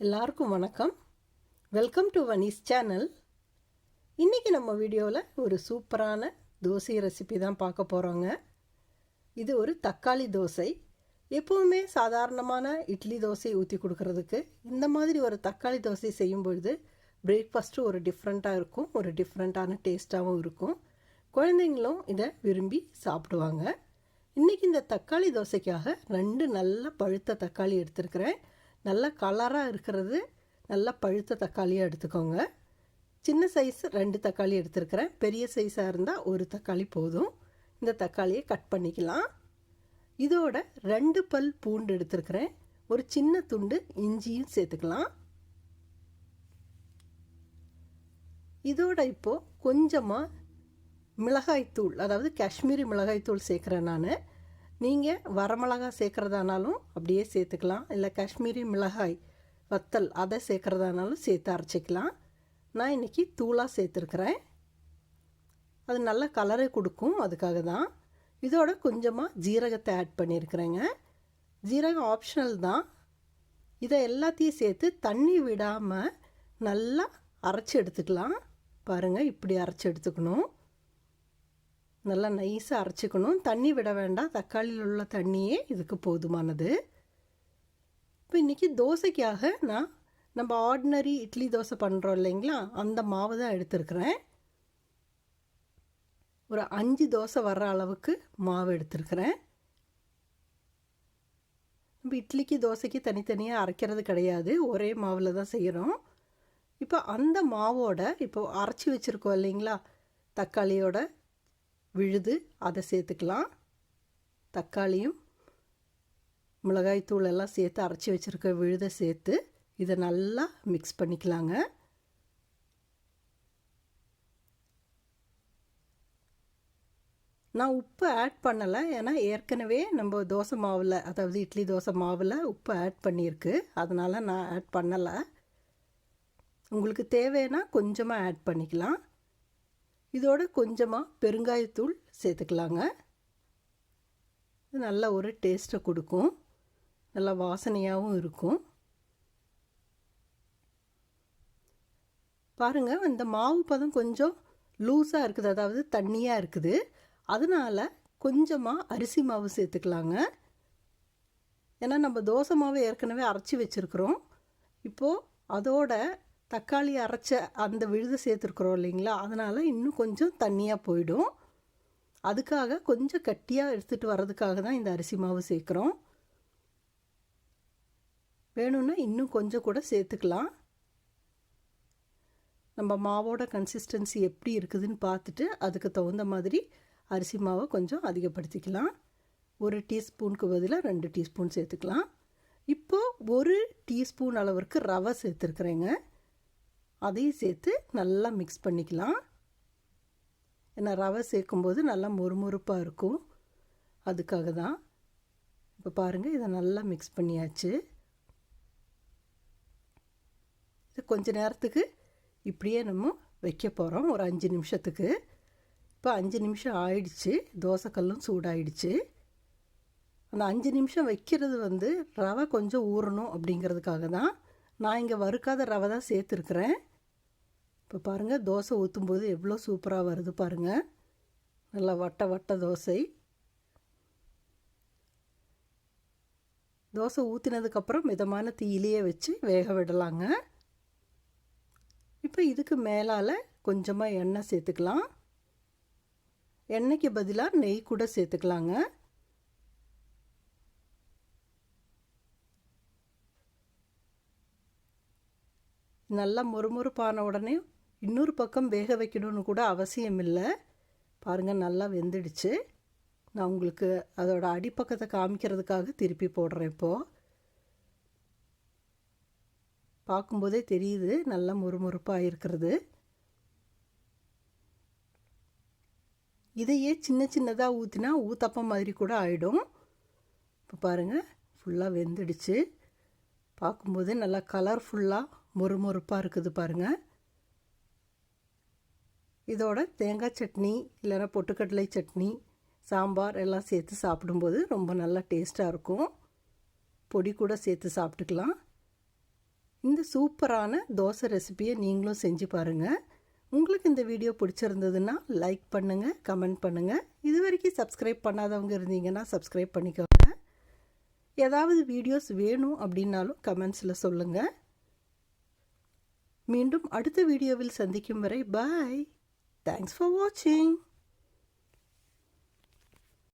எல்லாருக்கும் வணக்கம். Welcome to Vani's channel. இன்றைக்கி நம்ம வீடியோவில் ஒரு சூப்பரான தோசை ரெசிபி தான் பார்க்க போகிறோங்க. இது ஒரு தக்காளி தோசை. எப்போவுமே சாதாரணமான இட்லி தோசை ஊற்றி கொடுக்கறதுக்கு இந்த மாதிரி ஒரு தக்காளி தோசை செய்யும்பொழுது பிரேக்ஃபாஸ்ட்டு ஒரு டிஃப்ரெண்ட்டாக இருக்கும், ஒரு டிஃப்ரெண்ட்டான டேஸ்ட்டாகவும் இருக்கும். குழந்தைங்களும் இதை விரும்பி சாப்பிடுவாங்க. இன்றைக்கி இந்த தக்காளி தோசைக்காக 2 நல்ல பழுத்த தக்காளி எடுத்துருக்கிறேன். நல்ல கலராக இருக்கிறது நல்ல பழுத்த தக்காளியாக எடுத்துக்கோங்க. சின்ன சைஸ் 2 தக்காளி எடுத்துருக்கிறேன். பெரிய சைஸாக இருந்தால் 1 தக்காளி போதும். இந்த தக்காளியை கட் பண்ணிக்கலாம். இதோட 2 பல் பூண்டு எடுத்துருக்கிறேன். ஒரு சின்ன துண்டு இஞ்சியும் சேர்த்துக்கலாம். இதோட இப்போது கொஞ்சமாக மிளகாய்த்தூள், அதாவது காஷ்மீரி மிளகாய்த்தூள் சேர்க்குறேன் நான். நீங்கள் வரமிளகாய் சேர்க்குறதானாலும் அப்படியே சேர்த்துக்கலாம், இல்லை காஷ்மீரி மிளகாய் வத்தல் அதை சேர்க்குறதானாலும் சேர்த்து அரைச்சிக்கலாம். நான் இன்றைக்கி தூளாக சேர்த்துருக்குறேன். அது நல்ல கலரை கொடுக்கும், அதுக்காக தான். இதோட கொஞ்சமாக ஜீரகத்தை ஆட் பண்ணியிருக்கிறேங்க. ஜீரகம் ஆப்ஷனல் தான். இதை எல்லாத்தையும் சேர்த்து தண்ணி விடாமல் நல்லா அரைச்சி எடுத்துக்கலாம். பாருங்கள், இப்படி அரைச்சி எடுத்துக்கணும். நல்லா நைஸாக அரைச்சிக்கணும். தண்ணி விட வேண்டாம், தக்காளியில் உள்ள தண்ணியே இதுக்கு போதுமானது. இப்போ இன்றைக்கி தோசைக்காக நம்ம ஆர்டினரி இட்லி தோசை பண்ணுறோம் இல்லைங்களா, அந்த மாவு தான் எடுத்துருக்கிறேன். ஒரு 5 தோசை வர்ற அளவுக்கு மாவு எடுத்துருக்கிறேன். நம்ம இட்லிக்கு தோசைக்கு தனித்தனியாக அரைக்கிறது கிடையாது, ஒரே மாவில் தான் செய்கிறோம். இப்போ அந்த மாவோட இப்போ அரைச்சி வச்சுருக்கோம் இல்லைங்களா தக்காளியோட விழுது, அதை சேர்த்துக்கலாம். தக்காளியும் மிளகாய்த்தூள் எல்லாம் சேர்த்து அரைச்சி வச்சுருக்க விழுதை சேர்த்து இதை நல்லா மிக்ஸ் பண்ணிக்கலாங்க. நான் உப்பு ஆட் பண்ணலை, ஏன்னா ஏற்கனவே நம்ம தோசை மாவில், அதாவது இட்லி தோசை மாவில் உப்பு ஆட் பண்ணியிருக்கு, அதனால் நான் ஆட் பண்ணலை. உங்களுக்கு தேவைன்னா கொஞ்சமாக ஆட் பண்ணிக்கலாம். இதோட கொஞ்சமாக பெருங்காயத்தூள் சேர்த்துக்கலாங்க. இது நல்ல ஒரு டேஸ்ட்டை கொடுக்கும், நல்லா வாசனையாகவும் இருக்கும். பாருங்கள், இந்த மாவு பதம் கொஞ்சம் லூஸாக இருக்குது, அதாவது தண்ணியாக இருக்குது. அதனால் கொஞ்சமாக அரிசி மாவு சேர்த்துக்கலாங்க. ஏன்னா நம்ம தோசை மாவு ஏற்கனவே அரைச்சி வச்சுருக்குறோம். இப்போது அதோட தக்காளி அரைச்ச அந்த விழுதை சேர்த்துருக்குறோம் இல்லைங்களா, அதனால் இன்னும் கொஞ்சம் தண்ணியாக போயிடும். அதுக்காக கொஞ்சம் கட்டியாக எடுத்துகிட்டு வர்றதுக்காக தான் இந்த அரிசி மாவு சேர்க்குறோம். வேணும்னா இன்னும் கொஞ்சம் கூட சேர்த்துக்கலாம். நம்ம மாவோட கன்சிஸ்டன்சி எப்படி இருக்குதுன்னு பார்த்துட்டு அதுக்கு தகுந்த மாதிரி அரிசி மாவை கொஞ்சம் அதிகப்படுத்திக்கலாம். 1 டீஸ்பூனுக்கு பதிலாக 2 டீஸ்பூன் சேர்த்துக்கலாம். இப்போது 1 டீஸ்பூன் அளவிற்கு ரவை சேர்த்துருக்குறேங்க. அதையும் சேர்த்து நல்லா மிக்ஸ் பண்ணிக்கலாம். ஏன்னா ரவை சேர்க்கும்போது நல்லா மொறுமொறுப்பாக இருக்கும், அதுக்காக தான். இப்போ பாருங்கள், இதை நல்லா மிக்ஸ் பண்ணியாச்சு. இது கொஞ்ச நேரத்துக்கு இப்படியே நம்ம வைக்க போகிறோம், ஒரு 5 நிமிஷத்துக்கு. இப்போ 5 நிமிஷம் ஆயிடுச்சு, தோசைக்கல்லும் சூடாயிடுச்சு. அந்த 5 நிமிஷம் வைக்கிறது ரவை கொஞ்சம் ஊறணும் அப்படிங்கிறதுக்காக தான். நான் இங்கே வறுக்காத ரவை தான் சேர்த்துருக்குறேன். இப்போ பாருங்கள், தோசை ஊற்றும்போது எவ்வளோ சூப்பராக வருது பாருங்கள். நல்லா வட்ட வட்ட தோசை. தோசை ஊற்றினதுக்கப்புறம் மிதமான தீயிலேயே வச்சு வேக விடலாங்க. இப்போ இதுக்கு மேலால் கொஞ்சமாக எண்ணெய் சேர்த்துக்கலாம். எண்ணெய்க்கு பதிலாக நெய் கூட சேர்த்துக்கலாங்க. நல்லா மொறுமொறுப்பான உடனே இன்னொரு பக்கம் வேக வைக்கணும்னு கூட அவசியம் இல்லை. பாருங்கள், நல்லா வெந்துடுச்சு. நான் உங்களுக்கு அதோட அடிப்பக்கத்தை காமிக்கிறதுக்காக திருப்பி போடுறேன். இப்போது பார்க்கும்போதே தெரியுது நல்லா மொறுமொறுப்பாக இருக்கிறது. இதையே சின்ன சின்னதாக ஊற்றினா ஊத்தப்பம் மாதிரி கூட ஆகிடும். இப்போ பாருங்கள், ஃபுல்லாக வெந்துடுச்சு. பார்க்கும்போதே நல்லா கலர்ஃபுல்லாக மொறுமொறுப்பாக இருக்குது பாருங்கள். இதோட தேங்காய் சட்னி இல்லைன்னா பொட்டுக்கடலை சட்னி, சாம்பார் எல்லாம் சேர்த்து சாப்பிடும்போது ரொம்ப நல்லா டேஸ்ட்டாக இருக்கும். பொடி கூட சேர்த்து சாப்பிட்டுக்கலாம். இந்த சூப்பரான தோசை ரெசிபியை நீங்களும் செஞ்சு பாருங்கள். உங்களுக்கு இந்த வீடியோ பிடிச்சிருந்ததுன்னா லைக் பண்ணுங்கள், கமெண்ட் பண்ணுங்கள். இது வரைக்கும் சப்ஸ்கிரைப் பண்ணாதவங்க இருந்தீங்கன்னா சப்ஸ்கிரைப் பண்ணிக்கோங்க. ஏதாவது வீடியோஸ் வேணும் அப்படின்னாலும் கமெண்ட்ஸில் சொல்லுங்கள். மீண்டும் அடுத்த வீடியோவில் சந்திக்கும் வரை பாய். தேங்க்ஸ் ஃபார் வாட்சிங்.